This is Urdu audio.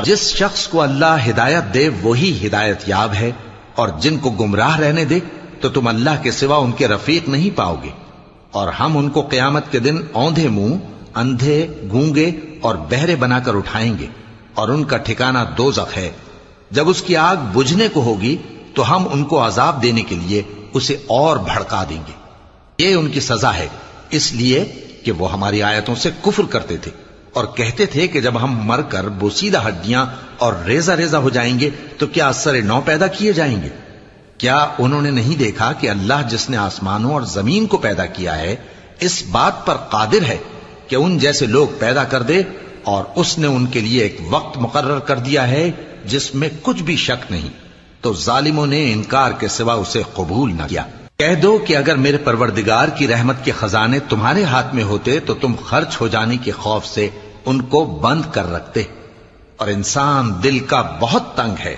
جس شخص کو اللہ ہدایت دے وہی ہدایت یاب ہے، اور جن کو گمراہ رہنے دے تو تم اللہ کے سوا ان کے رفیق نہیں پاؤ گے۔ اور ہم ان کو قیامت کے دن اوندھے منہ، اندھے، گونگے اور بہرے بنا کر اٹھائیں گے، اور ان کا ٹھکانہ دوزخ ہے۔ جب اس کی آگ بجھنے کو ہوگی تو ہم ان کو عذاب دینے کے لیے اسے اور بھڑکا دیں گے۔ یہ ان کی سزا ہے، اس لیے کہ وہ ہماری آیتوں سے کفر کرتے تھے اور کہتے تھے کہ جب ہم مر کر بوسیدہ ہڈیاں اور ریزہ ریزہ ہو جائیں گے تو کیا اثر نو پیدا کیے جائیں گے؟ کیا انہوں نے نہیں دیکھا کہ اللہ جس نے آسمانوں اور زمین کو پیدا کیا ہے اس بات پر قادر ہے کہ ان جیسے لوگ پیدا کر دے، اور اس نے ان کے لیے ایک وقت مقرر کر دیا ہے جس میں کچھ بھی شک نہیں۔ تو ظالموں نے انکار کے سوا اسے قبول نہ کیا۔ کہہ دو کہ اگر میرے پروردگار کی رحمت کے خزانے تمہارے ہاتھ میں ہوتے تو تم خرچ ہو جانے کے خوف سے ان کو بند کر رکھتے، اور انسان دل کا بہت تنگ ہے۔